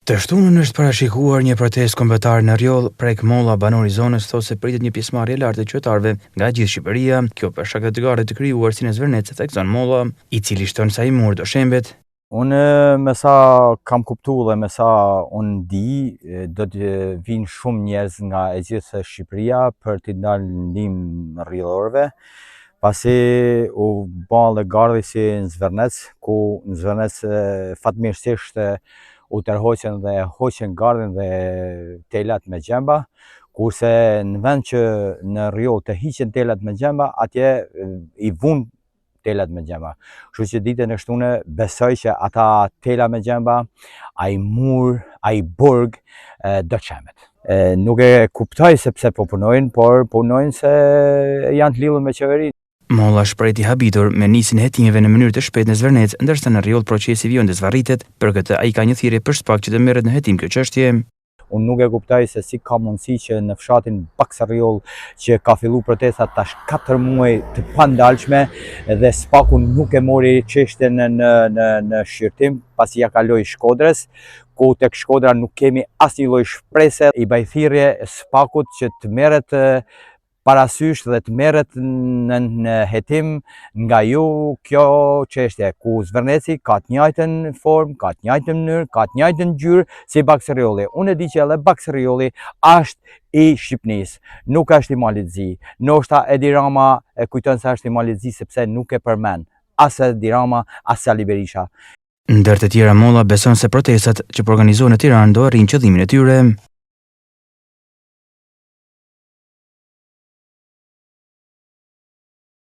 Të shtunën është parashikuar një protestë kombëtare në Rjoll. Prek Molla, banori i zonës, thotë se pritet një pjesëmarrje e lartë e qytetarëve nga gjithë Shqipëria, kjo për shkak të garrit të krijuar si në Zvërnec, thekson Molla, i cili shton sa i mur do shembet. Unë me sa kam kuptu dhe me sa unë di, do të vinë shumë njerëz nga e gjithë Shqipëria për t'i ndalë ndihmë rrjedhorëve, pasi u bën dhe gardi si në Zvërnec, ku në Zvërnec fatmirësisht u tërhoqën dhe hoqën gardin dhe telat me gjemba, kurse në vend që në Rjoll të hiqen telat me gjemba, atje i vun telat me gjemba. Kështu që ditën e shtunë besoj që ata tela me gjemba, ai mur, ai burg, do të çemet. Nuk e kuptoj se pse po punojnë, por punojnë se janë të lidhur me qeverinë. Molla shpreh i habitur me nisjen e hetimeve në mënyrë të shpejtë në Zvërnec, ndërsa në Rjoll procesi vjen të zvarritet. Për këtë ai ka një thirrje për shpak që të merret në hetim kjo çështje. Unë nuk e kuptoj se si ka mundësi që në fshatin Baksa-Rjoll që ka fillu protesta tash 4 muaj të pandalshme dhe spaku nuk e mori çështjen në shqyrtim pasi ja kaloi Shkodrës, ku tek Shkodra nuk kemi asnjë lloj shprese. I baj thirrje spakut që të merret parasysh dhe të merret në hetim nga ju kjo çështje, ku Zvërneci ka të njëjtën formë, ka të njëjtën mënyrë, ka të njëjtën ngjyrë si Baksa-Rjolli. Unë e di që edhe Baksa-Rjolli është i Shqipënisë, nuk është i Malit Zi. Ndoshta Edi Rama e kujton se është i Malit Zi sepse nuk e përmend as Edi Rama as Sali Berisha. Ndër të tjera, Molla beson se protestat që po organizohen në Tiranë do arrijnë qëllimin e tyre.